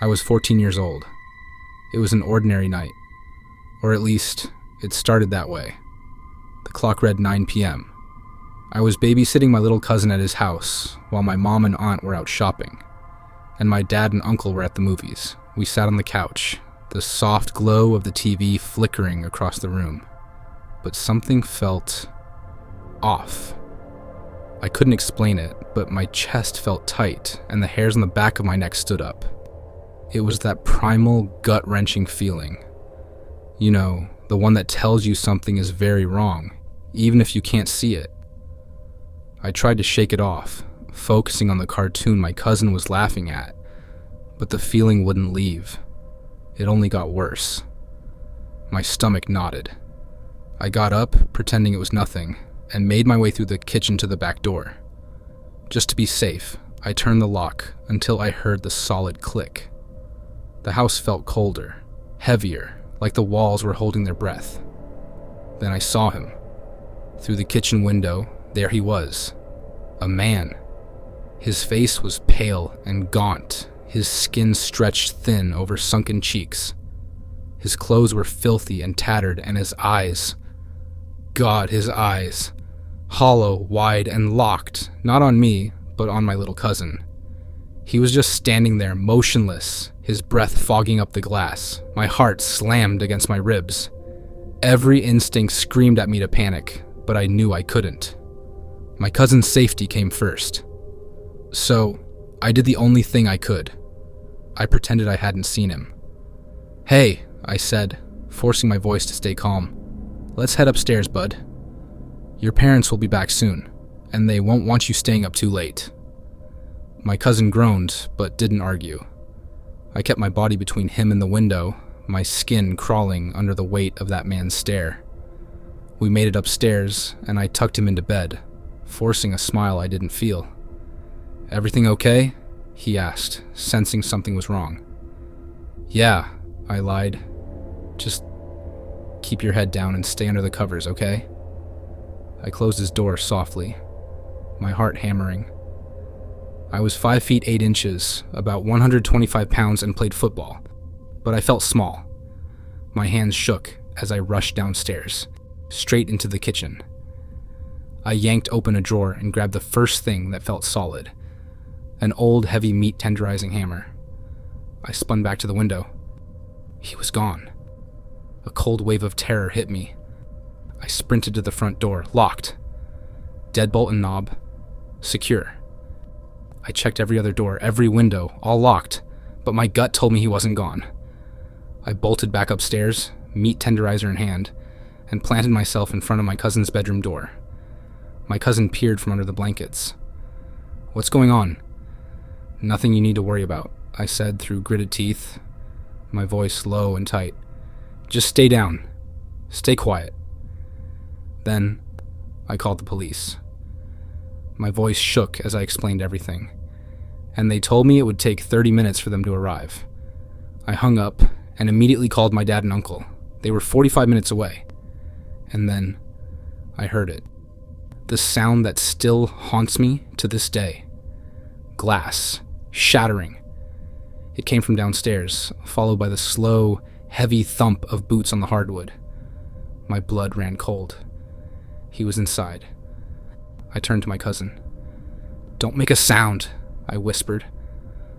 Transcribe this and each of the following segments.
I was 14 years old. It was an ordinary night. Or at least, it started that way. The clock read 9 p.m. I was babysitting my little cousin at his house, while my mom and aunt were out shopping, and my dad and uncle were at the movies. We sat on the couch, the soft glow of the TV flickering across the room. But something felt off. I couldn't explain it, but my chest felt tight, and the hairs on the back of my neck stood up. It was that primal, gut-wrenching feeling. You know, the one that tells you something is very wrong, even if you can't see it. I tried to shake it off, focusing on the cartoon my cousin was laughing at, but the feeling wouldn't leave. It only got worse. My stomach knotted. I got up, pretending it was nothing, and made my way through the kitchen to the back door. Just to be safe, I turned the lock until I heard the solid click. The house felt colder, heavier, like the walls were holding their breath. Then I saw him. Through the kitchen window, there he was. A man. His face was pale and gaunt, his skin stretched thin over sunken cheeks. His clothes were filthy and tattered, and his eyes... God, his eyes. Hollow, wide, and locked, not on me, but on my little cousin. He was just standing there, motionless, his breath fogging up the glass. My heart slammed against my ribs. Every instinct screamed at me to panic, but I knew I couldn't. My cousin's safety came first. So, I did the only thing I could. I pretended I hadn't seen him. "Hey," I said, forcing my voice to stay calm. "Let's head upstairs, bud. Your parents will be back soon, and they won't want you staying up too late." My cousin groaned, but didn't argue. I kept my body between him and the window, my skin crawling under the weight of that man's stare. We made it upstairs, and I tucked him into bed, forcing a smile I didn't feel. "Everything okay?" he asked, sensing something was wrong. "Yeah," I lied. "Just keep your head down and stay under the covers, okay?" I closed his door softly, my heart hammering. I was 5 feet 8 inches, about 125 pounds, and played football, but I felt small. My hands shook as I rushed downstairs, straight into the kitchen. I yanked open a drawer and grabbed the first thing that felt solid, an old, heavy meat tenderizing hammer. I spun back to the window. He was gone. A cold wave of terror hit me. I sprinted to the front door, locked. Deadbolt and knob, secure. I checked every other door, every window, all locked, but my gut told me he wasn't gone. I bolted back upstairs, meat tenderizer in hand, and planted myself in front of my cousin's bedroom door. My cousin peered from under the blankets. "What's going on?" "Nothing you need to worry about," I said through gritted teeth, my voice low and tight. "Just stay down. Stay quiet." Then, I called the police. My voice shook as I explained everything, and they told me it would take 30 minutes for them to arrive. I hung up and immediately called my dad and uncle. They were 45 minutes away. And then, I heard it. The sound that still haunts me to this day. Glass, shattering. It came from downstairs, followed by the slow, heavy thump of boots on the hardwood. My blood ran cold. He was inside. I turned to my cousin. "Don't make a sound," I whispered,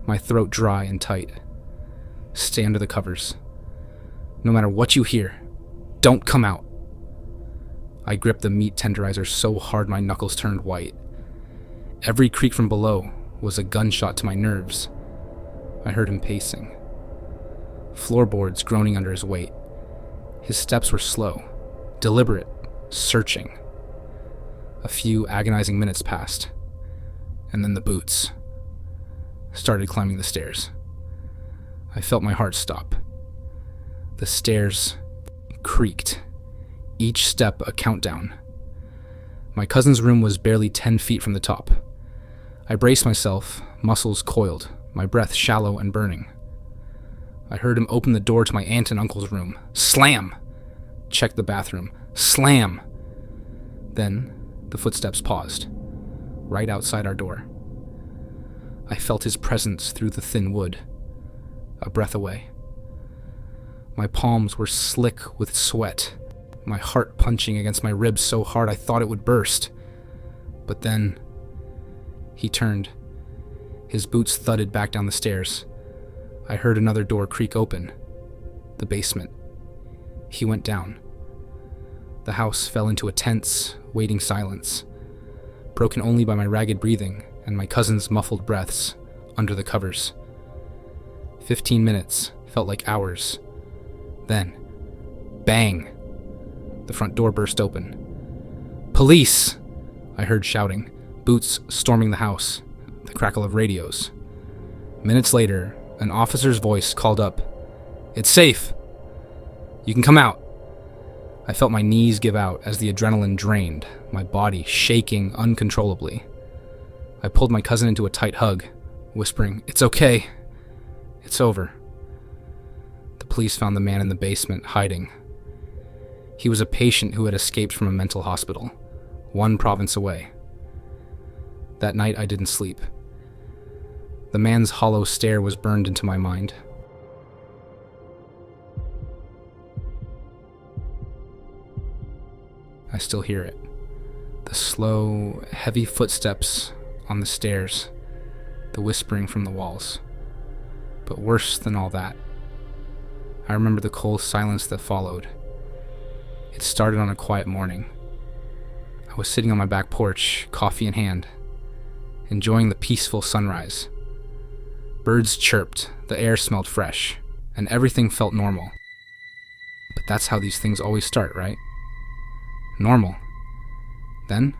my throat dry and tight. "Stay under the covers. No matter what you hear, don't come out." I gripped the meat tenderizer so hard my knuckles turned white. Every creak from below was a gunshot to my nerves. I heard him pacing. Floorboards groaning under his weight. His steps were slow, deliberate, searching. A few agonizing minutes passed, and then the boots started climbing the stairs. I felt my heart stop. The stairs creaked, each step a countdown. My cousin's room was barely 10 feet from the top. I braced myself, muscles coiled, my breath shallow and burning. I heard him open the door to my aunt and uncle's room. Slam! Check the bathroom. Slam! Then, the footsteps paused, right outside our door. I felt his presence through the thin wood. a breath away. My palms were slick with sweat, my heart punching against my ribs so hard I thought it would burst. But then, he turned. His boots thudded back down the stairs. I heard another door creak open. The basement. He went down. The house fell into a tense, waiting silence, broken only by my ragged breathing and my cousin's muffled breaths under the covers. 15 minutes felt like hours. Then, bang! The front door burst open. "Police!" I heard shouting, boots storming the house, the crackle of radios. Minutes later, an officer's voice called up, "It's safe! You can come out!" I felt my knees give out as the adrenaline drained, my body shaking uncontrollably. I pulled my cousin into a tight hug, whispering, "It's okay. It's over." The police found the man in the basement, hiding. He was a patient who had escaped from a mental hospital, 1 province away. That night I didn't sleep. The man's hollow stare was burned into my mind. I still hear it. The slow, heavy footsteps on the stairs, the whispering from the walls. But worse than all that, I remember the cold silence that followed. It started on a quiet morning. I was sitting on my back porch, coffee in hand, enjoying the peaceful sunrise. Birds chirped, the air smelled fresh, and everything felt normal. But that's how these things always start, right? Normal. Then,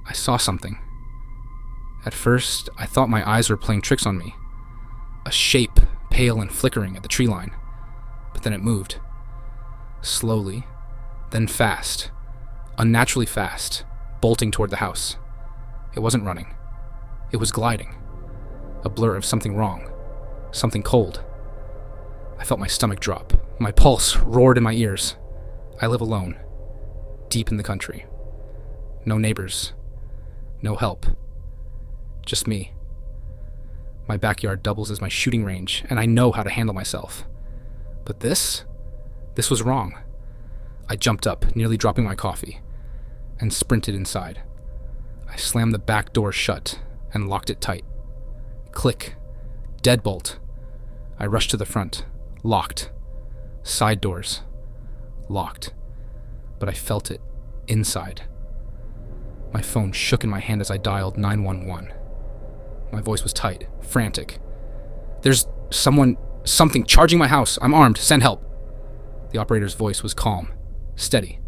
I saw something. At first, I thought my eyes were playing tricks on me. A shape, pale and flickering at the tree line. But then it moved. Slowly, then fast. Unnaturally fast, bolting toward the house. It wasn't running. It was gliding. A blur of something wrong. Something cold. I felt my stomach drop. My pulse roared in my ears. I live alone. Deep in the country. No neighbors. No help. Just me. My backyard doubles as my shooting range, and I know how to handle myself. But this was wrong. I jumped up, nearly dropping my coffee, and sprinted inside. I slammed the back door shut and locked it tight. Click. Deadbolt. I rushed to the front. Locked. Side doors. Locked. But I felt it inside. My phone shook in my hand as I dialed 911. My voice was tight, frantic. "There's something charging my house. I'm armed. Send help." The operator's voice was calm, steady.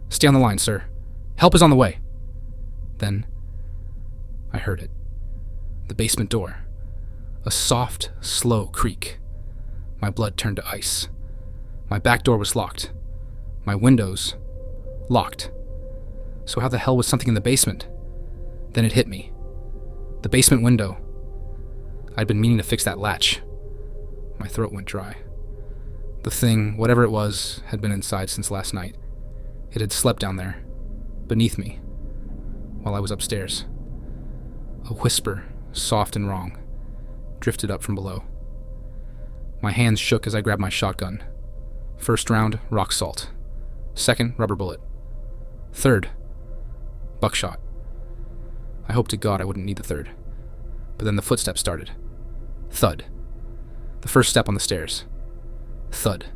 "Stay on the line, sir. Help is on the way." Then, I heard it. The basement door. A soft, slow creak. My blood turned to ice. My back door was locked. My windows locked. So how the hell was something in the basement? Then it hit me. The basement window. I'd been meaning to fix that latch. My throat went dry. The thing, whatever it was, had been inside since last night. It had slept down there, beneath me, while I was upstairs. A whisper, soft and wrong, drifted up from below. My hands shook as I grabbed my shotgun. First round, rock salt. Second, rubber bullet. Third, buckshot. I hoped to God I wouldn't need the third. But then the footsteps started. Thud. The first step on the stairs. Thud.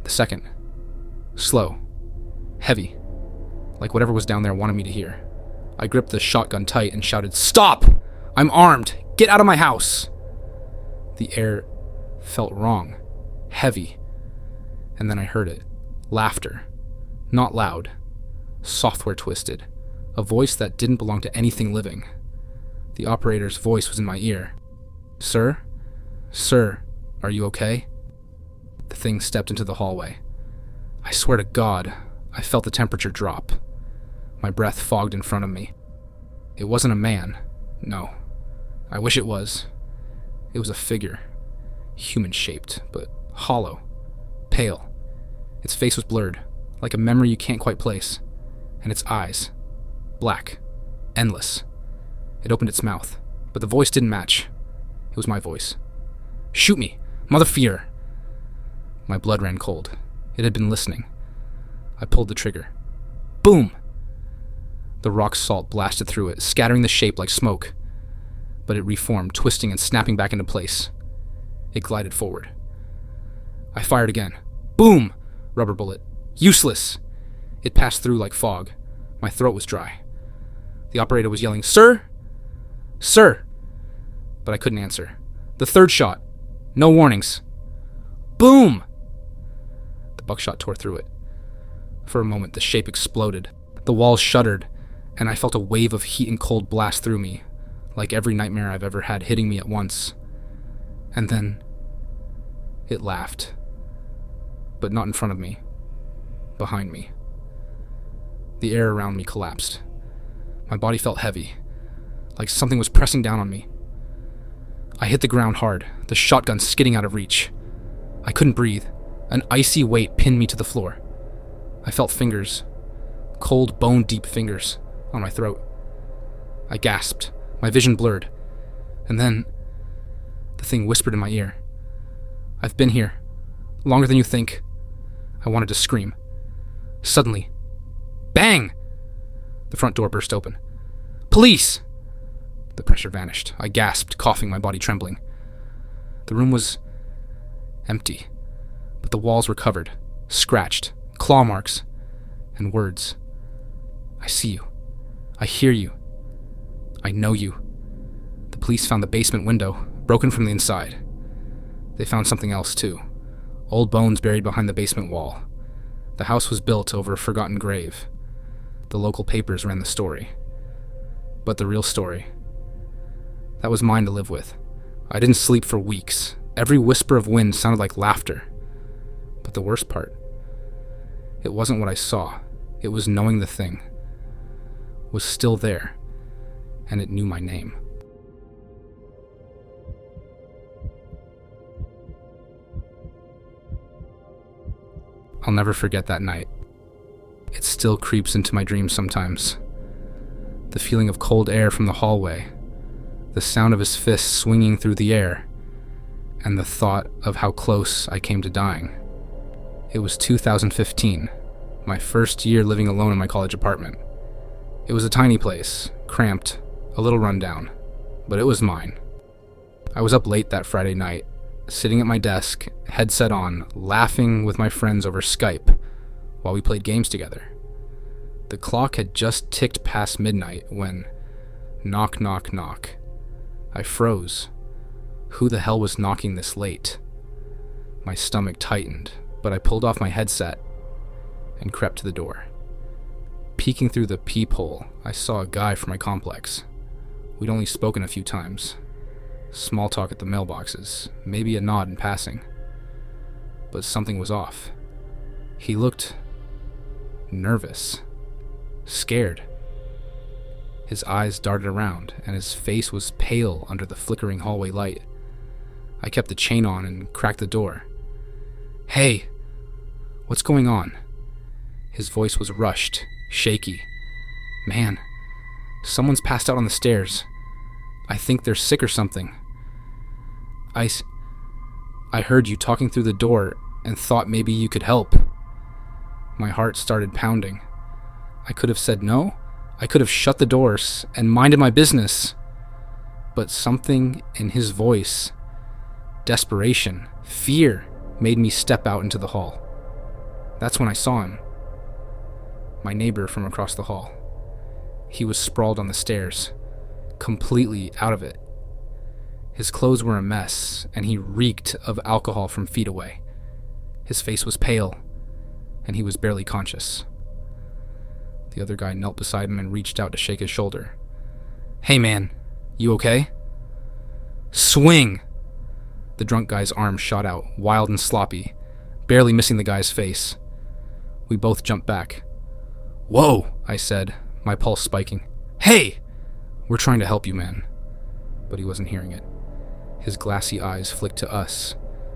The second. Slow. Heavy. Like whatever was down there wanted me to hear. I gripped the shotgun tight and shouted, "Stop! I'm armed! Get out of my house!" The air felt wrong. Heavy. And then I heard it. Laughter. Not loud. Software twisted. A voice that didn't belong to anything living. The operator's voice was in my ear. "Sir? Sir, are you okay?" The thing stepped into the hallway. I swear to God, I felt the temperature drop. My breath fogged in front of me. It wasn't a man. No. I wish it was. It was a figure. Human-shaped, but hollow. Pale. Its face was blurred, like a memory you can't quite place. And its eyes. Black. Endless. It opened its mouth, but the voice didn't match. It was my voice. Shoot me, motherfucker. My blood ran cold. It had been listening. I pulled the trigger. Boom! The rock salt blasted through it, scattering the shape like smoke. But it reformed, twisting and snapping back into place. It glided forward. I fired again. Boom! Rubber bullet. Useless! It passed through like fog. My throat was dry. The operator was yelling, "Sir? Sir!" But I couldn't answer. The third shot. No warnings. Boom! The buckshot tore through it. For a moment, the shape exploded. The walls shuddered, and I felt a wave of heat and cold blast through me, like every nightmare I've ever had hitting me at once. And then it laughed. But not in front of me. Behind me. The air around me collapsed. My body felt heavy, like something was pressing down on me. I hit the ground hard, the shotgun skidding out of reach. I couldn't breathe. An icy weight pinned me to the floor. I felt fingers, cold, bone-deep fingers, on my throat. I gasped, my vision blurred. And then, the thing whispered in my ear. "I've been here, longer than you think." I wanted to scream. Suddenly, bang! The front door burst open. "Police!" The pressure vanished. I gasped, coughing, my body trembling. The room was empty, but the walls were covered, scratched, claw marks, and words. "I see you. I hear you. I know you." The police found the basement window, broken from the inside. They found something else, too. Old bones buried behind the basement wall. The house was built over a forgotten grave. The local papers ran the story. But the real story, that was mine to live with. I didn't sleep for weeks. Every whisper of wind sounded like laughter. But the worst part, it wasn't what I saw. It was knowing the thing was still there, and it knew my name. I'll never forget that night. It still creeps into my dreams sometimes. The feeling of cold air from the hallway, the sound of his fists swinging through the air, and the thought of how close I came to dying. It was 2015, my first year living alone in my college apartment. It was a tiny place, cramped, a little rundown, but it was mine. I was up late that Friday night, sitting at my desk, headset on, laughing with my friends over Skype while we played games together. The clock had just ticked past midnight when, knock, knock, knock. I froze. Who the hell was knocking this late? My stomach tightened, but I pulled off my headset and crept to the door. Peeking through the peephole, I saw a guy from my complex. We'd only spoken a few times. Small talk at the mailboxes, maybe a nod in passing. But something was off. He looked nervous, scared. His eyes darted around, and his face was pale under the flickering hallway light. I kept the chain on and cracked the door. "Hey, what's going on?" His voice was rushed, shaky. "Man, someone's passed out on the stairs. I think they're sick or something. I heard you talking through the door and thought maybe you could help." My heart started pounding. I could have said no. I could have shut the doors and minded my business. But something in his voice, desperation, fear, made me step out into the hall. That's when I saw him. My neighbor from across the hall. He was sprawled on the stairs, completely out of it. His clothes were a mess, and he reeked of alcohol from feet away. His face was pale, and he was barely conscious. The other guy knelt beside him and reached out to shake his shoulder. "Hey man, you okay?" "Swing!" The drunk guy's arm shot out, wild and sloppy, barely missing the guy's face. We both jumped back. "Whoa," I said, my pulse spiking. "Hey! We're trying to help you, man." But he wasn't hearing it. His glassy eyes flicked to us,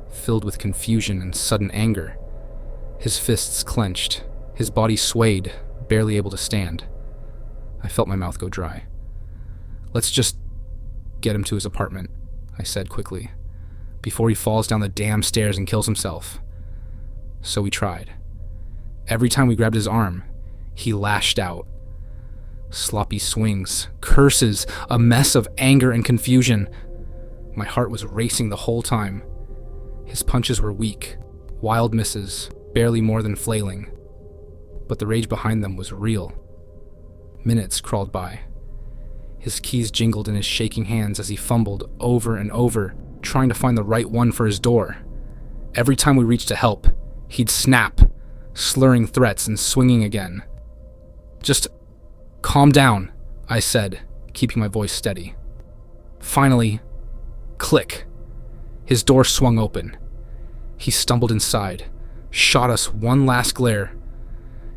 filled with confusion and sudden anger. His fists clenched, his body swayed, barely able to stand. I felt my mouth go dry. "Let's just get him to his apartment," I said quickly. before he falls down the damn stairs and kills himself. So we tried. Every time we grabbed his arm, he lashed out. Sloppy swings, curses, a mess of anger and confusion. My heart was racing the whole time. His punches were weak, wild misses, barely more than flailing. But the rage behind them was real. Minutes crawled by. His keys jingled in his shaking hands as he fumbled over and over, trying to find the right one for his door. Every time we reached to help, he'd snap, slurring threats and swinging again. "Just calm down," I said, keeping my voice steady. Finally, click. His door swung open. He stumbled inside, shot us one last glare,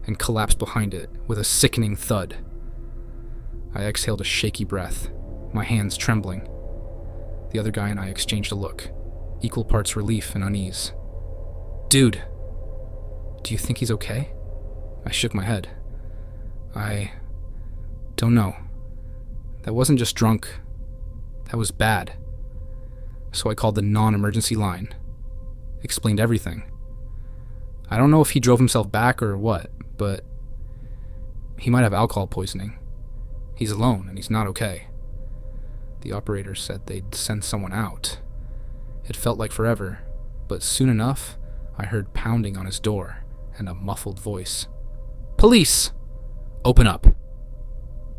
and collapsed behind it with a sickening thud. I exhaled a shaky breath, my hands trembling. The other guy and I exchanged a look, equal parts relief and unease. "Dude, do you think he's okay?" I shook my head. "I don't know. That wasn't just drunk. That was bad." So I called the non-emergency line, explained everything. I don't know if he drove himself back or what, but he might have alcohol poisoning. He's alone and he's not okay. The operator said they'd send someone out. It felt like forever, but soon enough, I heard pounding on his door and a muffled voice. "Police! Open up!"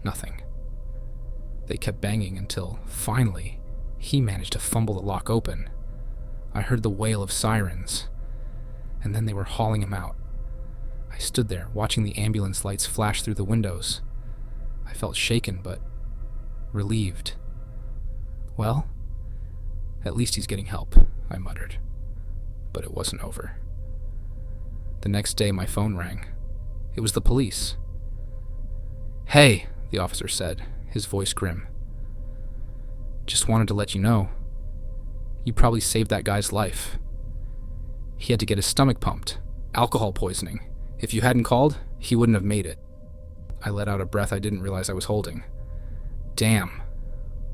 Nothing. They kept banging until, finally, he managed to fumble the lock open. I heard the wail of sirens, and then they were hauling him out. I stood there, watching the ambulance lights flash through the windows. I felt shaken, but relieved. "Well, at least he's getting help," I muttered. But it wasn't over. The next day, my phone rang. It was the police. "Hey," the officer said, his voice grim. "Just wanted to let you know. You probably saved that guy's life. He had to get his stomach pumped. Alcohol poisoning. If you hadn't called, he wouldn't have made it." I let out a breath I didn't realize I was holding. "Damn.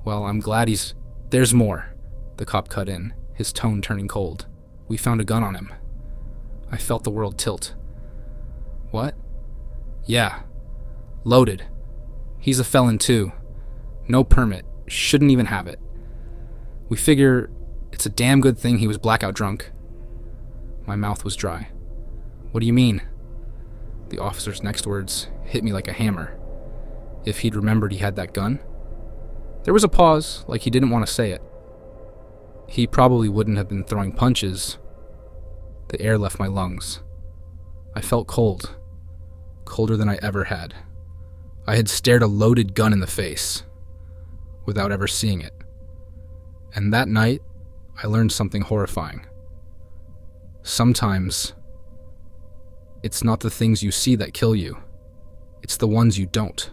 Well, I'm glad he's..." "There's more," the cop cut in, his tone turning cold. "We found a gun on him." I felt the world tilt. "What?" "Yeah. Loaded. He's a felon too. No permit. Shouldn't even have it. We figure it's a damn good thing he was blackout drunk." My mouth was dry. "What do you mean?" The officer's next words hit me like a hammer. If he'd remembered he had that gun? There was a pause, like he didn't want to say it. He probably wouldn't have been throwing punches. The air left my lungs. I felt cold. Colder than I ever had. I had stared a loaded gun in the face, without ever seeing it. And that night, I learned something horrifying. Sometimes, it's not the things you see that kill you. It's the ones you don't.